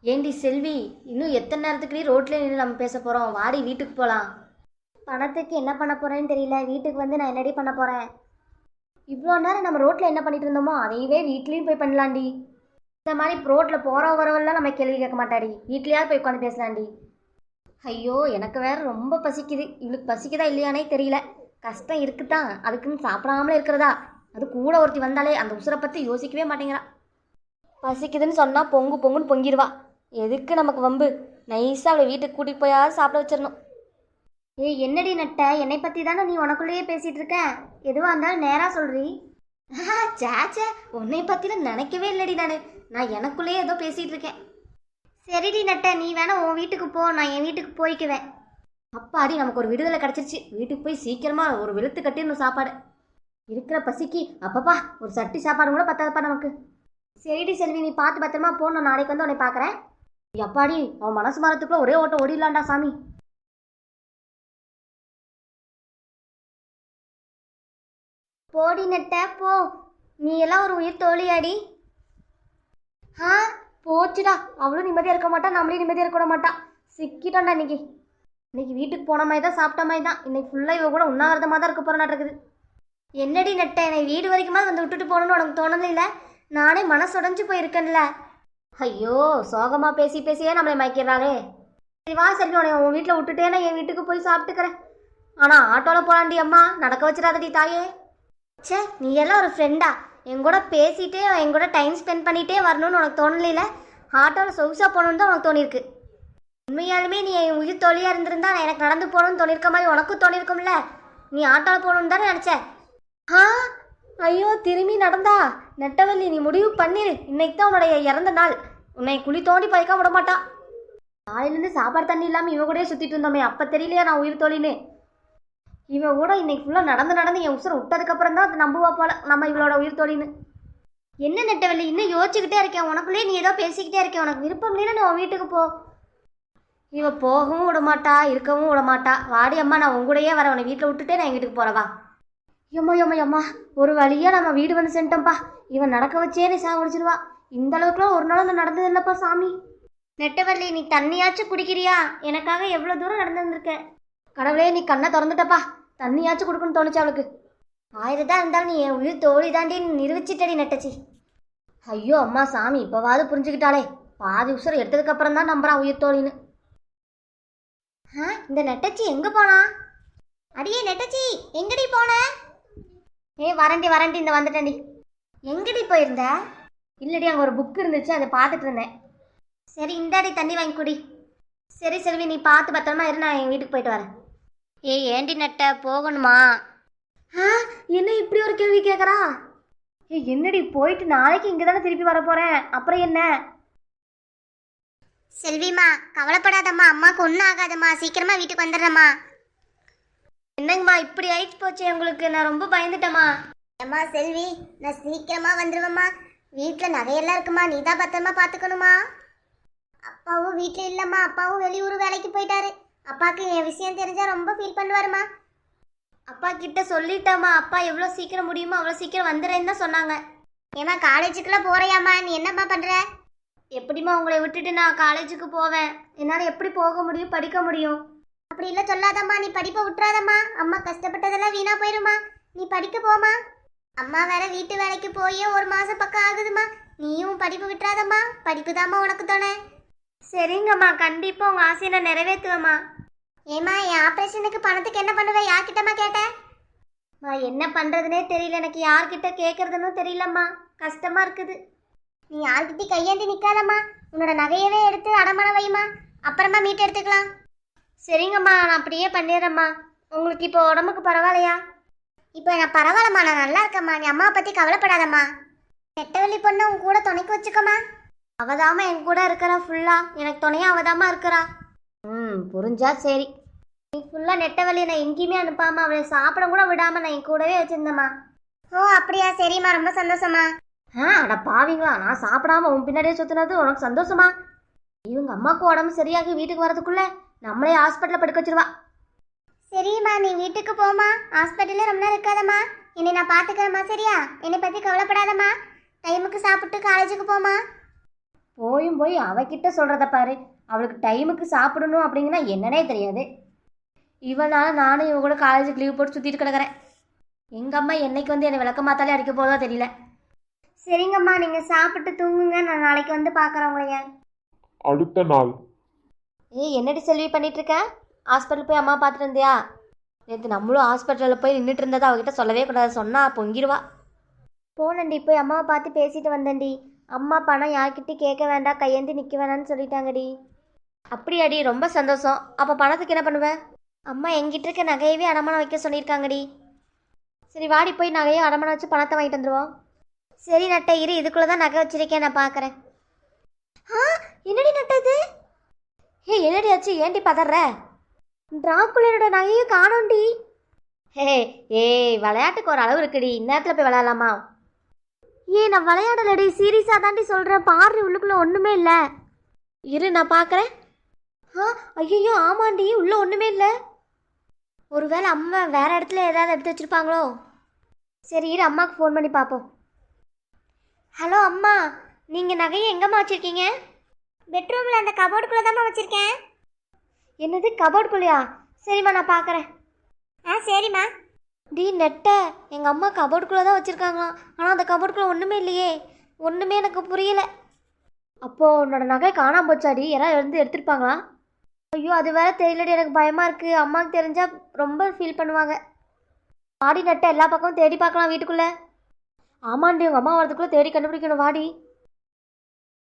ஏண்டி செல்வி, இன்னும் எத்தனை நேரத்துக்கு ரோட்ல நின்று நம்ம பேச போறோம்? வாடி வீட்டுக்கு போலாம். பணத்துக்கு என்ன பண்ண போறேன்னு தெரியல. வீட்டுக்கு வந்து நான் என்னடி பண்ண போறேன்? இவ்வளோ நேரம் நம்ம ரோட்ல என்ன பண்ணிட்டு இருந்தோமோ அதையவே வீட்லயும் போய் பண்ணலாண்டி. இந்த மாதிரி ரோட்ல போற வரவெல்லாம் நம்ம கேள்வி கேட்க மாட்டாடி. வீட்லயாவது போய் உட்காந்து பேசலாண்டி. ஐயோ, எனக்கு வேற ரொம்ப பசிக்குது. இவளுக்கு பசிக்குதா இல்லையானே தெரியல. கஷ்டம் இருக்குதான், அதுக்குன்னு சாப்பிடாமலே இருக்கிறதா? அது கூட ஒருத்தி வந்தாலே அந்த உசுரை பத்தி யோசிக்கவே மாட்டேங்கிறா. பசிக்குதுன்னு சொன்னா பொங்கு பொங்குன்னு பொங்கிடுவா. எதுக்கு நமக்கு வம்பு? நைஸாக அவளை வீட்டுக்கு கூட்டிகிட்டு போயாவது சாப்பிட வச்சிடணும். ஏய், என்னடி நட்ட? என்னை பற்றி தானே நீ உனக்குள்ளேயே பேசிகிட்டு இருக்க. எதுவாக இருந்தாலும் நேராக சொல்றீ. சேச்சே, உன்னை பற்றிலாம் நினைக்கவே இல்லடி. நான் எனக்குள்ளேயே ஏதோ பேசிகிட்டு இருக்கேன். சரிடி நட்ட, நீ வேணா உன் வீட்டுக்கு போ, நான் என் வீட்டுக்கு போய்க்குவேன். அப்பாடி, நமக்கு ஒரு விடுதலை கிடச்சிருச்சு. வீட்டுக்கு போய் சீக்கிரமாக ஒரு வெளுத்து கட்டிடணும் சாப்பாடு. இருக்கிற பசிக்கு அப்பப்பா ஒரு சட்டி சாப்பாடு கூட பத்தாதப்பா நமக்கு. சரிடி செல்வி, நீ பார்த்து பத்திரமா போ. நான் நாளைக்கு வந்து உன்னை பார்க்குறேன். எப்பாடி, அவன் மனசு மரத்துக்குள்ள ஒரே ஓட்டம் ஓடிடலாண்டா சாமி. போடி நெட்ட போ. நீ எல்லாம் ஒரு உயிர் தோழியாடி. ஆ, போச்சுடா. அவளும் நிம்மதியாக இருக்க மாட்டா, நம்மளையும் நிம்மதியாக இருக்க மாட்டா. சிக்கிட்டோண்டா இன்னைக்கு. இன்னைக்கு வீட்டுக்கு போன மாதிரி தான், சாப்பிட்ட மாதிரி தான். இன்னைக்கு ஃபுல்லாக இவ கூட உண்ணாவிரதமாக தான் இருக்க போகிறனாட்டு இருக்குது. என்னடி நெட்ட, என்னை வீடு வரைக்குமா வந்து விட்டுட்டு போகணுன்னு உனக்கு தோணல? நானே மனசுடைஞ்சு போயிருக்கேன்ல. ஐயோ, சோகமாக பேசி பேசியே நம்மளை மயக்கிறாளே. சரி வா செல்வி, உன்னை உன் வீட்டில் விட்டுட்டே நான் என் வீட்டுக்கு போய் சாப்பிட்டுக்கிறேன். ஆனால் ஆட்டோவில் போகலாண்டி அம்மா, நடக்க வச்சிடாதடி தாயே. சே, நீ எல்லாம் ஒரு ஃப்ரெண்டா? என் கூட பேசிகிட்டே என் கூட டைம் ஸ்பெண்ட் பண்ணிகிட்டே வரணும்னு உனக்கு தோணல? ஆட்டோவில் சொகுசாக போகணுன்னு தான் உனக்கு தோணியிருக்கு. உண்மையாலுமே நீ என் உயிர் தோழியாக இருந்திருந்தா எனக்கு நடந்து போகணுன்னு தோணியிருக்க மாதிரி உனக்கும் தோணியிருக்கும்ல. நீ ஆட்டோவில் போகணுன்னு தானே நினச்ச? ஆ, ஐயோ, திரும்பி நடந்தா? நெட்டவள்ளி, நீ முடிவு பண்ணிரு. இன்னைக்கு தான் உன்னுடைய இறந்த நாள். உன்னை குழி தோண்டி பழைக்க விட மாட்டா. காலையிலேருந்து சாப்பாடு தண்ணி இல்லாமல் இவ கூட சுற்றிட்டு இருந்தோமே, அப்போ தெரியலையா நான் உயிர் தோழின்னு? இவன் கூட இன்னைக்கு ஃபுல்லாக நடந்து என் உசுரை விட்டதுக்கப்புறம் தான் அது நம்புவா போல நம்ம இவளோட உயிர் தோழின்னு. என்ன நெட்டவள்ளி, இன்னும் யோசிச்சுக்கிட்டே இருக்கேன். உனக்குள்ளேயே நீ ஏதோ பேசிக்கிட்டே இருக்கேன். உனக்கு விருப்பம் இல்லைன்னா நீ உன் வீட்டுக்கு போ. இவ போகவும் விடமாட்டா, இருக்கவும் விடமாட்டா. வாடி அம்மா, நான் உங்கூடையே வரேன். உன்னை வீட்டில் விட்டுட்டே நான் என் வீட்டுக்கு போகிறவா. எம்மா, ஒரு வழியாக நம்ம வீடு வந்து சென்ட்டோம்ப்பா. இவன் நடக்க வச்சே நீ சாவடிச்சிருவா. இந்த அளவுக்குலாம் ஒரு நாள் நான் நடந்தது இல்லைப்பா சாமி. நெட்டவள்ளி, நீ தண்ணியாச்சும் குடிக்கிறியா? எனக்காக எவ்வளோ தூரம் நடந்து வந்திருக்க. கடவுளே, நீ கண்ணை திறந்துட்டப்பா. தண்ணியாச்சும் கொடுக்கணும்னு தோணுச்சு அவளுக்கு. 1000 தான் இருந்தாலும் நீ என் உயிர் தோழி தாண்டி நிரூபிச்சிட்டடி நெட்டச்சி. ஐயோ அம்மா சாமி, இப்போவாது புரிஞ்சுக்கிட்டாளே. பாதி உசுரை எடுத்ததுக்கப்புறம் தான் நம்புறா உயிர் தோழின்னு. இந்த நெட்டச்சி எங்கே போனா? அடியே நெட்டச்சி, எங்கடி போன? வரண்டி இந்த வந்துட்டேன்டி. எங்கடி போயிருந்த? இல்லடி, அங்கே ஒரு புக் இருந்துச்சு, அதை பார்த்துட்டு இருந்தேன். சரி, இந்தாடி தண்ணி வாங்கி குடி. சரி செல்வி, நீ பார்த்து பத்திரமா இரு, நான் என் வீட்டுக்கு போயிட்டு வரேன். ஏண்டி நட்ட, போகணுமா? என்ன இப்படி ஒரு கேள்வி கேட்குறா? என்னடி, போயிட்டு நாளைக்கு இங்கே தானே திருப்பி வர போகிறேன், அப்புறம் என்ன? செல்விமா, கவலைப்படாதம்மா. அம்மாவுக்கு ஒன்றும் ஆகாதம்மா. சீக்கிரமா வீட்டுக்கு வந்துடுறேம்மா. என்னங்கம்மா இப்படி ஆயிடுச்சு போச்சு உங்களுக்கு? நான் ரொம்ப பயந்துட்டேம்மா. அம்மா செல்வி, நான் சீக்கிரமா வந்துடுவேம்மா. வீட்டில் நகையெல்லாம் இருக்குமா, நீ தான் பத்திரமா பார்த்துக்கணுமா. அப்பாவும் வீட்டில் இல்லைம்மா. அப்பாவும் வெளியூர் வேலைக்கு போயிட்டாரு. அப்பாவுக்கு என் விஷயம் தெரிஞ்சா ரொம்ப ஃபீல் பண்ணுவாருமா. அப்பா கிட்ட சொல்லிட்டாமா, அப்பா எவ்வளோ சீக்கிரம் முடியுமோ அவ்வளோ சீக்கிரம் வந்துடுறேன்னு தான் சொன்னாங்க. ஏம்மா, காலேஜுக்குலாம் போகிறையாம்மா? நீ என்னம்மா பண்ணுற? எப்படிம்மா உங்களை விட்டுட்டு நான் காலேஜுக்கு போவேன்? என்னால் எப்படி போக முடியும், படிக்க முடியும்? அப்படி இல்லை சொல்லாதம்மா. நீ படிப்பை விட்டுறாதம்மா. அம்மா கஷ்டப்பட்டதெல்லாம் வீணா போயிருமா. நீ படிக்க போமா. அம்மா வேற வீட்டு வேலைக்கு போயே 1 மாதம் பக்கம் ஆகுதுமா. நீயும் படிப்பு விட்டுறாதம்மா. படிப்பு தாம்மா உனக்கு தோணை. சரிங்கம்மா, கண்டிப்பாக உங்கள் ஆசையை நான் நிறைவேற்றுவேம்மா. ஏம்மா, என் ஆப்ரேஷனுக்கு பணத்துக்கு என்ன பண்ணுவேன்? யார்கிட்டம்மா கேட்டேன்? நான் என்ன பண்ணுறதுனே தெரியல. எனக்கு யார்கிட்ட கேட்குறதுன்னு தெரியலம்மா. கஷ்டமாக இருக்குது. நீ யார்கிட்டையும் கையேந்தி நிற்காதம்மா. உன்னோட நகையவே எடுத்து அடமானம் வைமா. அப்புறமா மீட்டு எடுத்துக்கலாம். சரிங்கம்மா, நான் அப்படியே பண்ணிடுறேம்மா. உங்களுக்கு இப்போ உடம்புக்கு பரவாயில்லையா? இப்போ நான் பரவாயில்லம்மா, நான் நல்லா இருக்கேம்மா. நீ அம்மாவை பற்றி கவலைப்படாதம்மா. நெட்டவள்ளி பொண்ணு உன் கூட துணைக்கு வச்சுக்கோமா. அவதாமா என் கூட இருக்கிறா ஃபுல்லாக. எனக்கு துணையாக அவதாமா இருக்கிறா. புரிஞ்சா சரி. நீ ஃபுல்லாக நெட்டவள்ளி நான் எங்கேயுமே அனுப்பாமல் அவளை சாப்பிட கூட விடாமல் நான் என் கூடவே வச்சுருந்தேம்மா. ஓ அப்படியா, சரிம்மா, ரொம்ப சந்தோஷமா. அட பாவீங்களா, நான் சாப்பிடாம உன் பின்னாடியே சுற்றினது உனக்கு சந்தோஷமா? இவங்க அம்மாவுக்கு உடம்பு சரியாகி வீட்டுக்கு வரதுக்குள்ளே நம்மளே ஹாஸ்பிட்டலில் படுக்க வச்சிருவா. சரிம்மா, நீ வீட்டுக்கு போமா. ஹாஸ்பிட்டலில் ரொம்ப நேரம் இருக்காதம்மா. என்னை நான் பார்த்துக்கிறேம்மா. சரியா? என்னை பற்றி கவலைப்படாதம்மா. டைமுக்கு சாப்பிட்டு காலேஜுக்கு போமா. போய் அவகிட்ட சொல்கிறத பாரு. அவளுக்கு டைமுக்கு சாப்பிடணும் அப்படிங்கன்னா என்னன்னே தெரியாது. இவனால நானும் இவ கூட காலேஜுக்கு லீவ் போட்டு சுற்றிட்டு கிடக்கிறேன். எங்கள் அம்மா என்னைக்கு வந்து என்னை விளக்க மாத்தாலே அடிக்க போதோ தெரியல. சரிங்கம்மா, நீங்கள் சாப்பிட்டு தூங்குங்க, நான் நாளைக்கு வந்து பார்க்குறேன் உங்களைய. அடுத்த நாள். என்னடி செல்வி பண்ணிட்டு இருக்க? ஹாஸ்பிட்டல் போய் அம்மா பார்த்துட்டு இருந்தியா? நேற்று நம்மளும் ஹாஸ்பிட்டலில் போய் நின்றுட்டு இருந்ததை அவகிட்ட சொல்லவே கூடாது, சொன்னா பொங்கிடுவா. போனண்டி, போய் அம்மாவை பார்த்து பேசிட்டு வந்தேன்டி. அம்மா பணம் யார்கிட்டையும் கேட்க வேண்டாம், கையேந்தி நிற்க வேணான்னு சொல்லிட்டாங்கடி. அப்படியாடி, ரொம்ப சந்தோஷம். அப்போ பணத்துக்கு என்ன பண்ணுவேன்? அம்மா எங்கிட்ட இருக்க நகையவே அடமானம் வைக்க சொல்லியிருக்காங்கடி. சரி வாடி, போய் நகையை அடமானம் வச்சு பணத்தை வாங்கிட்டு வந்துடுவோம். சரி நட்டை, இரு, இதுக்குள்ளே தான் நகை வச்சிருக்கேன், நான் பார்க்குறேன். என்னடி நட்டது? என்னடி ஆச்சு? ஏண்டி பதற? டிராக்குலனோட நகையும் காணோண்டி. விளையாட்டுக்கு ஒரு அளவு இருக்குடி, இந்நேரத்தில் போய் விளையாடலாமா? நான் விளையாடலடி, சீரியஸாக தாண்டி சொல்கிறேன். பாரு, உள்ளுக்குள்ளே ஒன்றுமே இல்லை. இரு, நான் பார்க்குறேன். ஐயோ ஆமாண்டி, உள்ளே ஒன்றுமே இல்லை. ஒருவேளை அம்மா வேற இடத்துல ஏதாவது எடுத்து வச்சுருப்பாங்களோ? சரி இரு, அம்மாவுக்கு ஃபோன் பண்ணி பார்ப்போம். ஹலோ அம்மா, நீங்கள் நகையை எங்கம்மா வச்சுருக்கீங்க? பெட்ரூமில் அந்த கபோர்டுக்குள்ளே தாம்மா வச்சுருக்கேன். என்னது, கபோர்டுக்குள்ளையா? சரிம்மா, நான் பார்க்குறேன். சரிம்மா. டி நெட்ட, எங்கள் அம்மா கபோர்டுக்குள்ளே தான் வச்சுருக்காங்களாம். ஆனால் அந்த கபோர்டுக்குள்ளே ஒன்றுமே இல்லையே. ஒன்றுமே எனக்கு புரியல. அப்போது உன்னோட நகை காணாம போச்சாடி? யாராவது வந்து எடுத்துருப்பாங்களா? ஐயோ, அது வேற தெரியலடி, எனக்கு பயமாக இருக்குது. அம்மாவுக்கு தெரிஞ்சால் ரொம்ப ஃபீல் பண்ணுவாங்க. வாடி நெட்ட, எல்லா பக்கமும் தேடி பார்க்கலாம் வீட்டுக்குள்ளே. ஆமாண்டி, உங்கள் அம்மா வரதுக்குள்ளே தேடி கண்டுபிடிக்கணும். வாடி.